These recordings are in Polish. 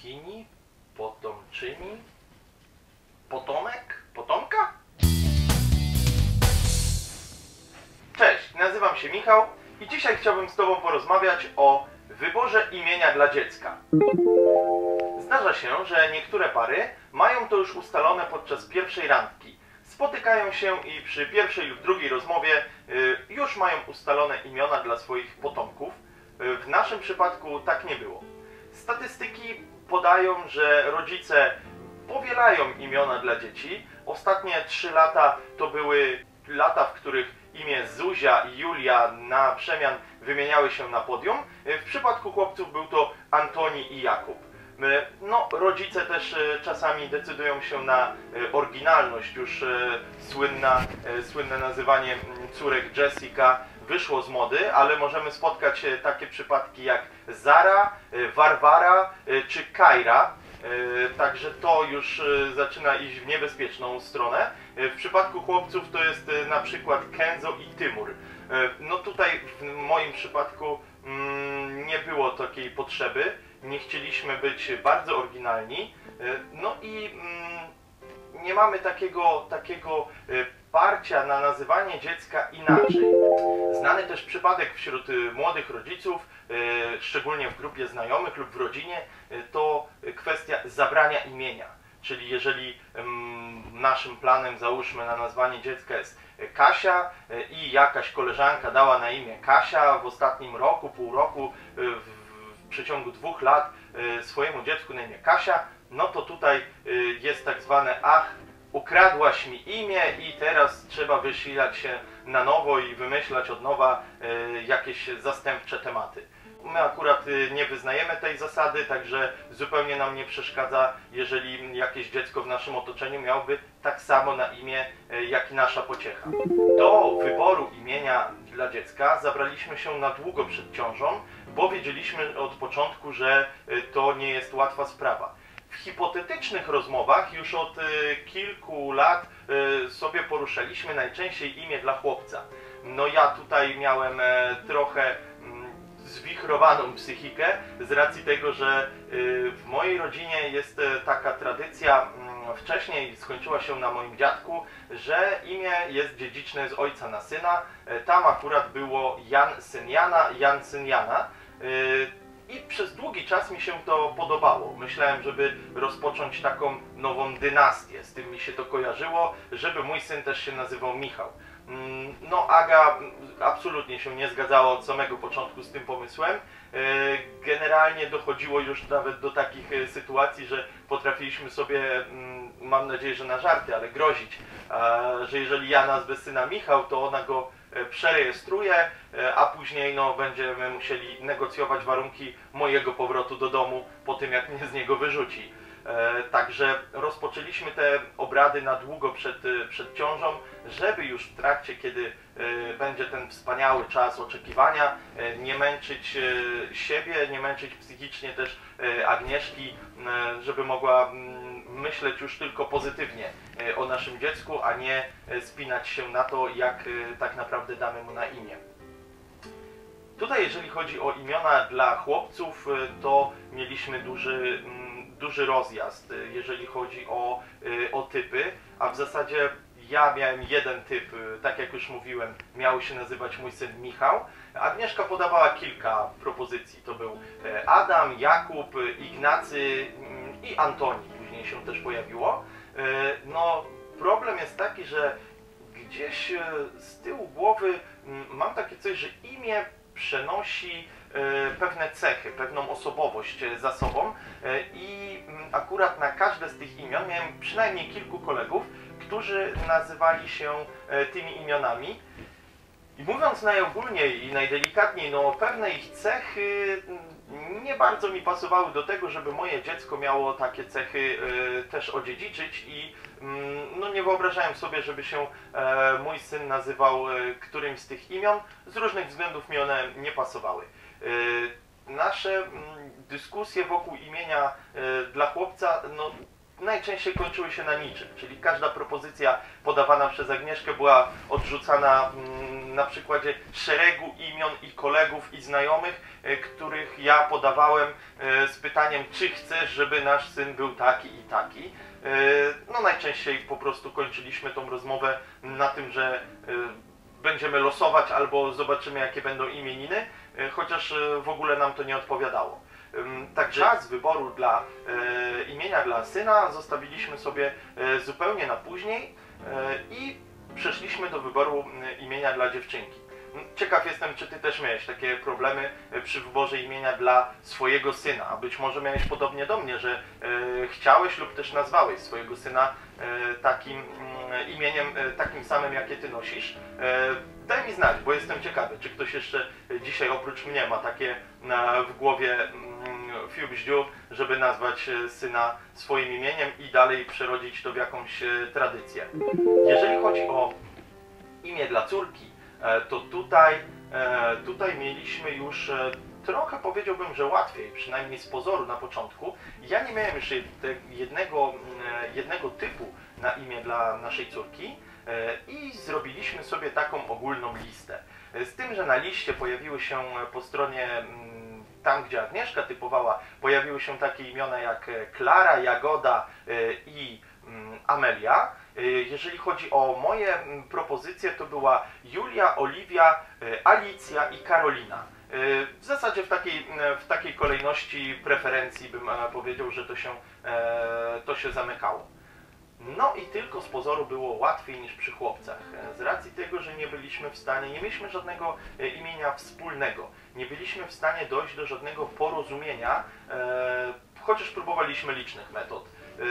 potomkini, potomczyni, potomek, potomka? Cześć, nazywam się Michał i dzisiaj chciałbym z Tobą porozmawiać o wyborze imienia dla dziecka. Zdarza się, że niektóre pary mają to już ustalone podczas pierwszej randki. Spotykają się i przy pierwszej lub drugiej rozmowie już mają ustalone imiona dla swoich potomków. W naszym przypadku tak nie było. Statystyki podają, że rodzice powielają imiona dla dzieci. Ostatnie 3 lata to były lata, w których imię Zuzia i Julia na przemian wymieniały się na podium. W przypadku chłopców był to Antoni i Jakub. No, rodzice też czasami decydują się na oryginalność. Już słynne nazywanie córek Jessica wyszło z mody, ale możemy spotkać takie przypadki jak Zara, Warwara czy Kaira. Także to już zaczyna iść w niebezpieczną stronę. W przypadku chłopców to jest na przykład Kenzo i Tymur. No tutaj w moim przypadku nie było takiej potrzeby. Nie chcieliśmy być bardzo oryginalni. No i nie mamy takiego parcia na nazywanie dziecka inaczej. Znany też przypadek wśród młodych rodziców, szczególnie w grupie znajomych lub w rodzinie, to kwestia zabrania imienia. Czyli jeżeli naszym planem, załóżmy, na nazwanie dziecka jest Kasia i jakaś koleżanka dała na imię Kasia w ostatnim roku, pół roku, w przeciągu 2 lat swojemu dziecku na imię Kasia, no to tutaj jest tak zwane ukradłaś mi imię i teraz trzeba wysilać się na nowo i wymyślać od nowa jakieś zastępcze tematy. My akurat nie wyznajemy tej zasady, także zupełnie nam nie przeszkadza, jeżeli jakieś dziecko w naszym otoczeniu miałoby tak samo na imię jak i nasza pociecha. Do wyboru imienia dla dziecka zabraliśmy się na długo przed ciążą, bo wiedzieliśmy od początku, że to nie jest łatwa sprawa. W hipotetycznych rozmowach już od kilku lat sobie poruszaliśmy najczęściej imię dla chłopca. No ja tutaj miałem trochę zwichrowaną psychikę z racji tego, że w mojej rodzinie jest taka tradycja, wcześniej skończyła się na moim dziadku, że imię jest dziedziczne z ojca na syna. Tam akurat było Jan syn Jana, Jan syn Jana. I przez długi czas mi się to podobało. Myślałem, żeby rozpocząć taką nową dynastię. Z tym mi się to kojarzyło, żeby mój syn też się nazywał Michał. No, Aga absolutnie się nie zgadzała od samego początku z tym pomysłem. Generalnie dochodziło już nawet do takich sytuacji, że potrafiliśmy sobie, mam nadzieję, że na żarty, ale grozić, że jeżeli ja nazwę syna Michał, to ona go przerejestruje, a później no, będziemy musieli negocjować warunki mojego powrotu do domu po tym, jak mnie z niego wyrzuci. Także rozpoczęliśmy te obrady na długo przed ciążą, żeby już w trakcie, kiedy będzie ten wspaniały czas oczekiwania, nie męczyć siebie, nie męczyć psychicznie też Agnieszki, żeby mogła myśleć już tylko pozytywnie o naszym dziecku, a nie spinać się na to, jak tak naprawdę damy mu na imię. Tutaj, jeżeli chodzi o imiona dla chłopców, to mieliśmy duży rozjazd, jeżeli chodzi o typy, a w zasadzie ja miałem jeden typ, tak jak już mówiłem, miał się nazywać mój syn Michał. Agnieszka podawała kilka propozycji, to był Adam, Jakub, Ignacy i Antoni, później się też pojawiło. No, problem jest taki, że gdzieś z tyłu głowy mam takie coś, że imię przenosi pewne cechy, pewną osobowość za sobą i akurat na każde z tych imion miałem przynajmniej kilku kolegów, którzy nazywali się tymi imionami. I mówiąc najogólniej i najdelikatniej, no pewne ich cechy nie bardzo mi pasowały do tego, żeby moje dziecko miało takie cechy też odziedziczyć i no nie wyobrażałem sobie, żeby się mój syn nazywał którymś z tych imion. Z różnych względów mi one nie pasowały. Nasze dyskusje wokół imienia dla chłopca no, najczęściej kończyły się na niczym, czyli każda propozycja podawana przez Agnieszkę była odrzucana na przykładzie szeregu imion i kolegów i znajomych, których ja podawałem z pytaniem, czy chcesz, żeby nasz syn był taki i taki. No najczęściej po prostu kończyliśmy tą rozmowę na tym, że będziemy losować albo zobaczymy, jakie będą imieniny, chociaż w ogóle nam to nie odpowiadało. Także czas wyboru imienia dla syna zostawiliśmy sobie zupełnie na później i przeszliśmy do wyboru imienia dla dziewczynki. Ciekaw jestem, czy ty też miałeś takie problemy przy wyborze imienia dla swojego syna, a być może miałeś podobnie do mnie, że chciałeś lub też nazwałeś swojego syna takim imieniem, takim samym, jakie ty nosisz. Daj mi znać, bo jestem ciekawy, czy ktoś jeszcze dzisiaj oprócz mnie ma takie w głowie fiu bździu, żeby nazwać syna swoim imieniem i dalej przerodzić to w jakąś tradycję. Jeżeli chodzi o imię dla córki, to tutaj mieliśmy już trochę, powiedziałbym, że łatwiej, przynajmniej z pozoru na początku. Ja nie miałem jeszcze jednego typu na imię dla naszej córki i zrobiliśmy sobie taką ogólną listę. Z tym, że na liście pojawiły się po stronie, tam gdzie Agnieszka typowała, pojawiły się takie imiona jak Klara, Jagoda i Amelia. Jeżeli chodzi o moje propozycje, to była Julia, Oliwia, Alicja i Karolina. W zasadzie w takiej kolejności preferencji bym powiedział, że to się zamykało. No i tylko z pozoru było łatwiej niż przy chłopcach. Z racji tego, że nie mieliśmy żadnego imienia wspólnego, nie byliśmy w stanie dojść do żadnego porozumienia, chociaż próbowaliśmy licznych metod.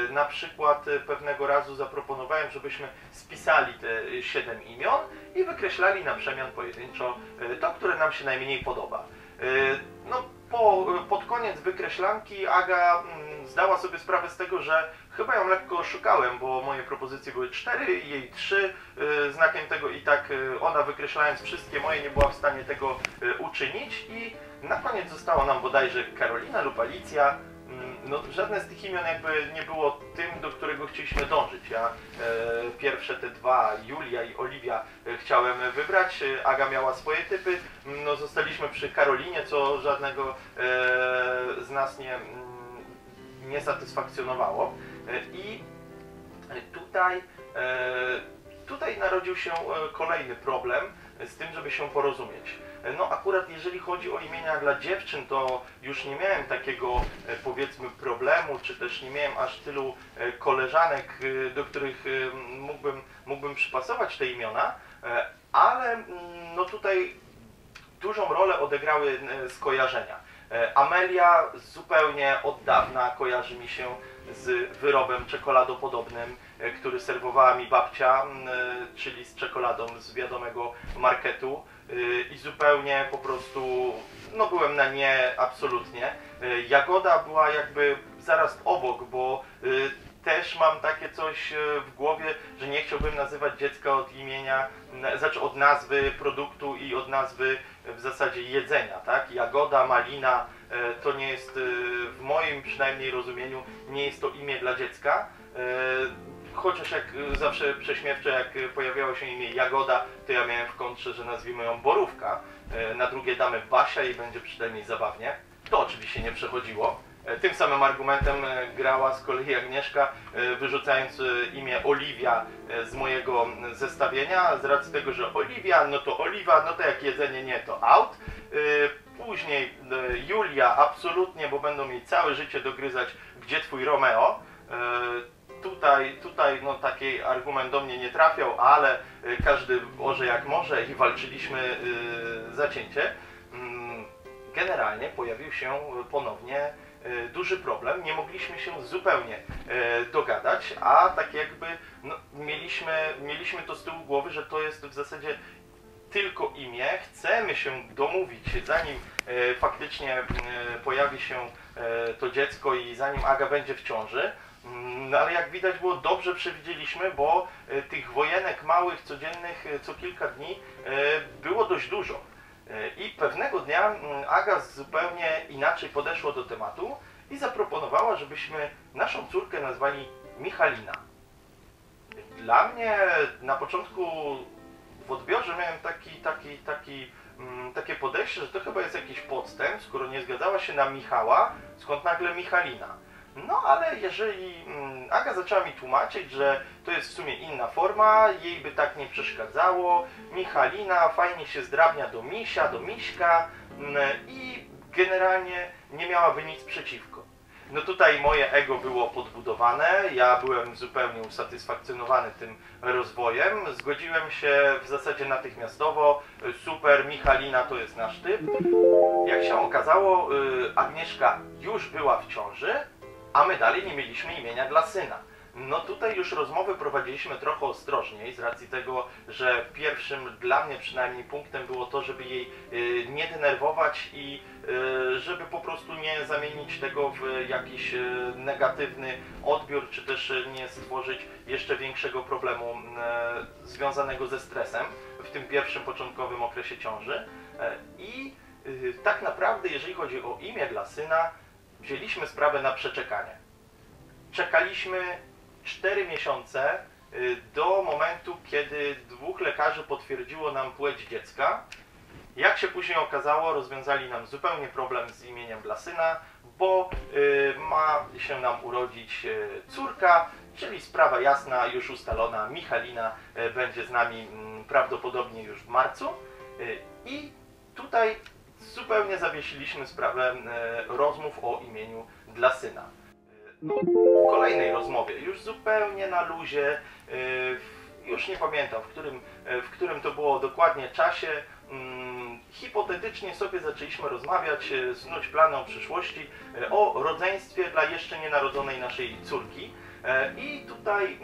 Na przykład pewnego razu zaproponowałem, żebyśmy spisali te 7 imion i wykreślali na przemian pojedynczo to, które nam się najmniej podoba. No, pod koniec wykreślanki Aga zdała sobie sprawę z tego, że chyba ją lekko oszukałem, bo moje propozycje były 4, jej 3. Znakiem tego i tak ona, wykreślając wszystkie moje, nie była w stanie tego uczynić i na koniec zostało nam bodajże Karolina lub Alicja. No, żadne z tych imion jakby nie było tym, do którego chcieliśmy dążyć. Ja pierwsze te dwa, Julia i Oliwia, chciałem wybrać, Aga miała swoje typy, no zostaliśmy przy Karolinie, co żadnego z nas nie satysfakcjonowało. I tutaj narodził się kolejny problem z tym, żeby się porozumieć. No akurat jeżeli chodzi o imienia dla dziewczyn, to już nie miałem takiego, powiedzmy, problemu, czy też nie miałem aż tylu koleżanek, do których mógłbym przypasować te imiona, ale no tutaj dużą rolę odegrały skojarzenia. Amelia zupełnie od dawna kojarzy mi się z wyrobem czekoladopodobnym, który serwowała mi babcia, czyli z czekoladą z wiadomego marketu i zupełnie po prostu, no byłem na nie absolutnie. Jagoda była jakby zaraz obok, bo też mam takie coś w głowie, że nie chciałbym nazywać dziecka od imienia, znaczy od nazwy produktu i od nazwy w zasadzie jedzenia, tak? Jagoda, malina, to nie jest, w moim przynajmniej rozumieniu, nie jest to imię dla dziecka. Chociaż jak zawsze prześmiewcze, jak pojawiało się imię Jagoda, to ja miałem w kontrze, że nazwijmy ją Borówka. Na drugie damy Basia i będzie przynajmniej zabawnie. To oczywiście nie przechodziło. Tym samym argumentem grała z kolei Agnieszka, wyrzucając imię Oliwia z mojego zestawienia, z racji tego, że Oliwia, no to oliwa, no to jak jedzenie nie, to out. Później Julia, absolutnie, bo będą jej całe życie dogryzać, gdzie twój Romeo. Tutaj no, taki argument do mnie nie trafiał, ale każdy orze jak może i walczyliśmy zacięcie. Generalnie pojawił się ponownie duży problem, nie mogliśmy się zupełnie dogadać, a tak jakby no, mieliśmy to z tyłu głowy, że to jest w zasadzie tylko imię, chcemy się domówić, zanim faktycznie pojawi się to dziecko i zanim Aga będzie w ciąży. No ale jak widać było, dobrze przewidzieliśmy, bo tych wojenek małych, codziennych, co kilka dni było dość dużo. I pewnego dnia Aga zupełnie inaczej podeszła do tematu i zaproponowała, żebyśmy naszą córkę nazwali Michalina. Dla mnie na początku w odbiorze miałem takie podejście, że to chyba jest jakiś podstęp, skoro nie zgadzała się na Michała, skąd nagle Michalina. No ale jeżeli Aga zaczęła mi tłumaczyć, że to jest w sumie inna forma, jej by tak nie przeszkadzało, Michalina fajnie się zdrabnia do Misia, do Miśka i generalnie nie miałaby nic przeciwko. No tutaj moje ego było podbudowane, ja byłem zupełnie usatysfakcjonowany tym rozwojem, zgodziłem się w zasadzie natychmiastowo, super, Michalina to jest nasz typ. Jak się okazało, Agnieszka już była w ciąży, a my dalej nie mieliśmy imienia dla syna. No tutaj już rozmowy prowadziliśmy trochę ostrożniej, z racji tego, że pierwszym dla mnie przynajmniej punktem było to, żeby jej nie denerwować i żeby po prostu nie zamienić tego w jakiś negatywny odbiór, czy też nie stworzyć jeszcze większego problemu związanego ze stresem w tym pierwszym początkowym okresie ciąży. I tak naprawdę, jeżeli chodzi o imię dla syna, wzięliśmy sprawę na przeczekanie. Czekaliśmy 4 miesiące do momentu, kiedy 2 lekarzy potwierdziło nam płeć dziecka. Jak się później okazało, rozwiązali nam zupełnie problem z imieniem dla syna, bo ma się nam urodzić córka, czyli sprawa jasna, już ustalona, Michalina będzie z nami prawdopodobnie już w marcu. I tutaj zupełnie zawiesiliśmy sprawę rozmów o imieniu dla syna. No, w kolejnej rozmowie, już zupełnie na luzie, już nie pamiętam w którym to było dokładnie czasie, hipotetycznie sobie zaczęliśmy rozmawiać, snuć plany o przyszłości, o rodzeństwie dla jeszcze nienarodzonej naszej córki. I tutaj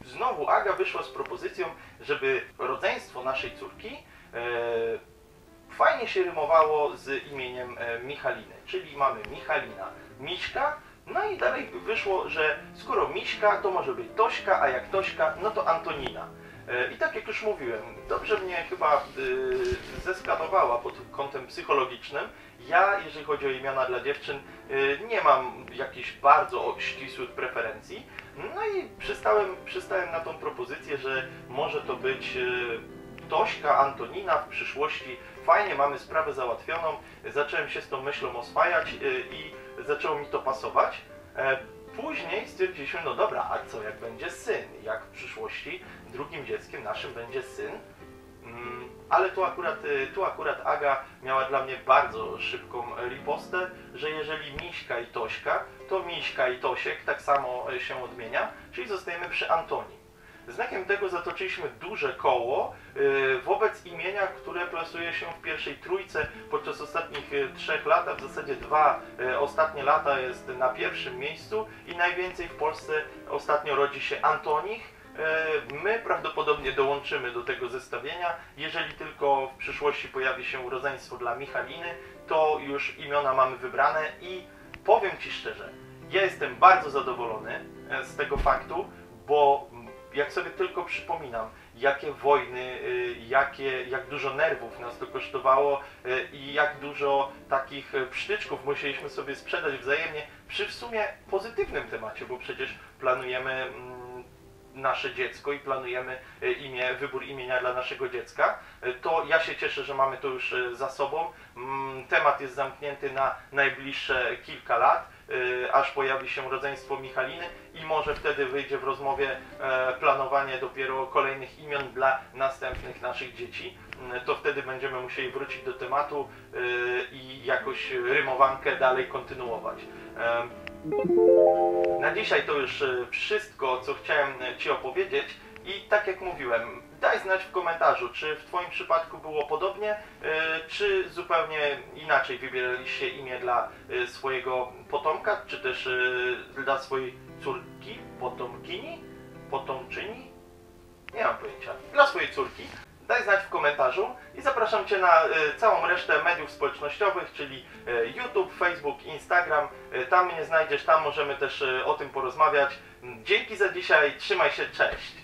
znowu Aga wyszła z propozycją, żeby rodzeństwo naszej córki fajnie się rymowało z imieniem Michaliny, czyli mamy Michalina, Miśka, no i dalej wyszło, że skoro Miśka, to może być Tośka, a jak Tośka, no to Antonina. I tak jak już mówiłem, dobrze mnie chyba zeskanowała pod kątem psychologicznym. Ja, jeżeli chodzi o imiona dla dziewczyn, nie mam jakichś bardzo ścisłych preferencji. No i przystałem na tą propozycję, że może to być Tośka, Antonina w przyszłości. Fajnie, mamy sprawę załatwioną. Zacząłem się z tą myślą oswajać i zaczęło mi to pasować. Później stwierdziliśmy, no dobra, a co jak będzie syn? Jak w przyszłości drugim dzieckiem naszym będzie syn? Ale tu akurat Aga miała dla mnie bardzo szybką ripostę, że jeżeli Miśka i Tośka, to Miśka i Tosiek tak samo się odmienia, czyli zostajemy przy Antonim. Znakiem tego zatoczyliśmy duże koło wobec imienia, które plasuje się w pierwszej trójce podczas ostatnich 3 lat, a w zasadzie 2 ostatnie lata jest na pierwszym miejscu i najwięcej w Polsce ostatnio rodzi się Antonich. My prawdopodobnie dołączymy do tego zestawienia. Jeżeli tylko w przyszłości pojawi się rodzeństwo dla Michaliny, to już imiona mamy wybrane i powiem Ci szczerze, ja jestem bardzo zadowolony z tego faktu, bo jak sobie tylko przypominam, jakie wojny, jak dużo nerwów nas to kosztowało i jak dużo takich psztyczków musieliśmy sobie sprzedać wzajemnie przy w sumie pozytywnym temacie, bo przecież planujemy nasze dziecko i planujemy wybór imienia dla naszego dziecka, to ja się cieszę, że mamy to już za sobą. Temat jest zamknięty na najbliższe kilka lat, aż pojawi się rodzeństwo Michaliny i może wtedy wyjdzie w rozmowie planowanie dopiero kolejnych imion dla następnych naszych dzieci. To wtedy będziemy musieli wrócić do tematu i jakoś rymowankę dalej kontynuować. Na dzisiaj to już wszystko, co chciałem Ci opowiedzieć i tak jak mówiłem, daj znać w komentarzu, czy w Twoim przypadku było podobnie, czy zupełnie inaczej wybieraliście imię dla swojego potomka, czy też dla swojej córki, potomkini, potomczyni? Nie mam pojęcia. Dla swojej córki. Daj znać w komentarzu i zapraszam Cię na całą resztę mediów społecznościowych, czyli YouTube, Facebook, Instagram. Tam mnie znajdziesz, tam możemy też o tym porozmawiać. Dzięki za dzisiaj, trzymaj się, cześć!